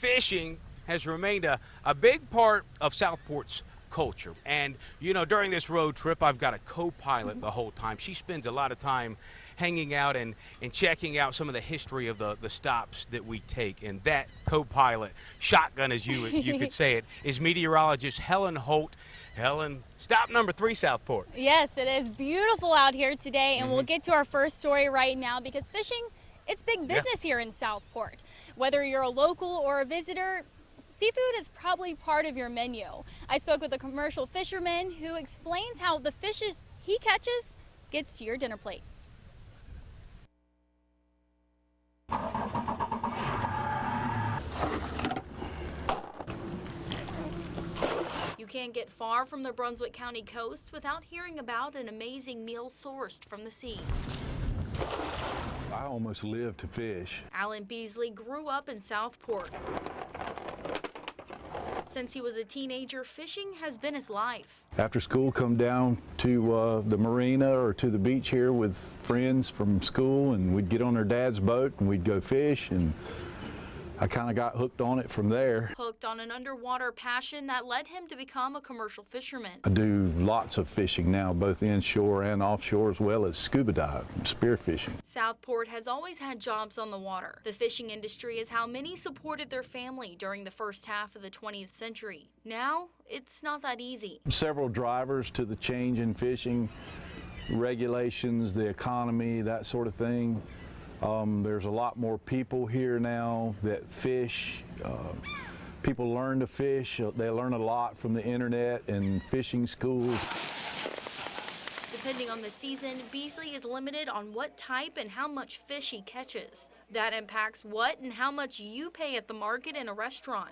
fishing has remained a big part of Southport's culture. And, you know, during this road trip, I've got a co-pilot the whole time. She spends a lot of time hanging out and checking out some of the history of the stops that we take. And that co-pilot, shotgun as you could say it, is meteorologist Helen Holt. Helen, stop number 3, Southport. Yes, it is beautiful out here today, and we'll get to our first story right now because fishing, it's big business here in Southport. Whether you're a local or a visitor, seafood is probably part of your menu. I spoke with a commercial fisherman who explains how the fishes he catches gets to your dinner plate. You can't get far from the Brunswick County coast without hearing about an amazing meal sourced from the sea. I almost live to fish. Alan Beasley grew up in Southport. Since he was a teenager, fishing has been his life. After school, come down to the marina or to the beach here with friends from school, and we'd get on their dad's boat and we'd go fish, and I kind of got hooked on it from there. Hooked on an underwater passion that led him to become a commercial fisherman. I do lots of fishing now, both inshore and offshore, as well as scuba dive and spear fishing. Southport has always had jobs on the water. The fishing industry is how many supported their family during the first half of the 20th century. Now, it's not that easy. Several drivers to the change in fishing, regulations, the economy, that sort of thing. There's a lot more people here now that fish. People learn to fish. They learn a lot from the internet and fishing schools. Depending on the season, Beasley is limited on what type and how much fish he catches. That impacts what and how much you pay at the market and a restaurant.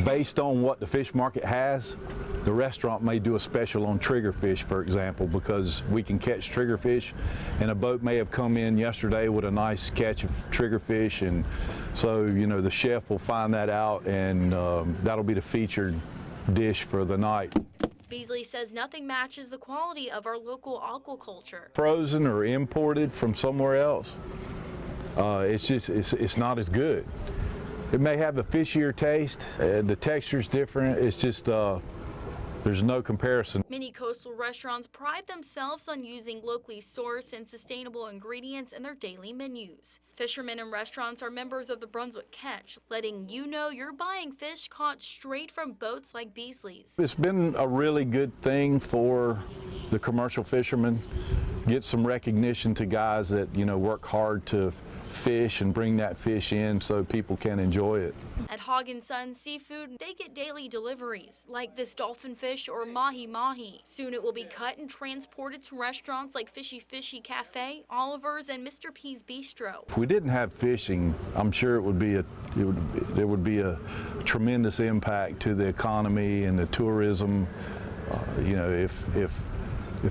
Based on what the fish market has, the restaurant may do a special on triggerfish, for example, because we can catch triggerfish, and a boat may have come in yesterday with a nice catch of triggerfish, and so, you know, the chef will find that out, and that'll be the featured dish for the night. Beasley says nothing matches the quality of our local aquaculture. Frozen or imported from somewhere else, it's not as good. It may have a fishier taste, the texture's different, it's just there's no comparison. Many coastal restaurants pride themselves on using locally sourced and sustainable ingredients in their daily menus. Fishermen and restaurants are members of the Brunswick Catch, letting you know you're buying fish caught straight from boats like Beasley's. It's been a really good thing for the commercial fishermen. Get some recognition to guys that, you know, work hard to fish and bring that fish in so people can enjoy it. At Hog & Sons Seafood, they get daily deliveries, like this dolphin fish or mahi-mahi. Soon it will be cut and transported to restaurants like Fishy Fishy Cafe, Oliver's, and Mr. P's Bistro. If we didn't have fishing, I'm sure there would be a tremendous impact to the economy and the tourism. You know, if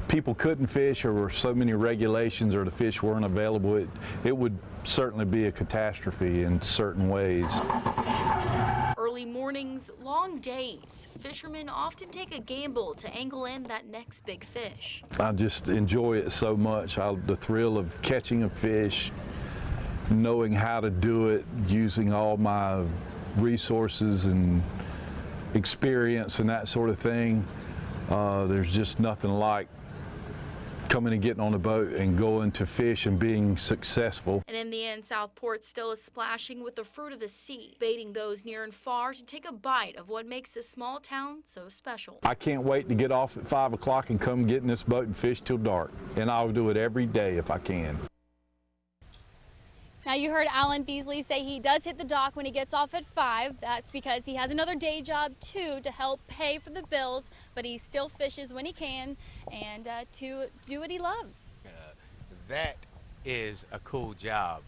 people couldn't fish or were so many regulations or the fish weren't available, it would certainly be a catastrophe in certain ways. Early mornings, long days. Fishermen often take a gamble to angle in that next big fish. I just enjoy it so much. The thrill of catching a fish, knowing how to do it, using all my resources and experience and that sort of thing. There's just nothing like coming and getting on a boat and going to fish and being successful. And in the end, Southport still is splashing with the fruit of the sea, baiting those near and far to take a bite of what makes this small town so special. I can't wait to get off at 5 o'clock and come get in this boat and fish till dark. And I'll do it every day if I can. Now, you heard Alan Beasley say he does hit the dock when he gets off at 5. That's because he has another day job, too, to help pay for the bills, but he still fishes when he can and to do what he loves. That is a cool job.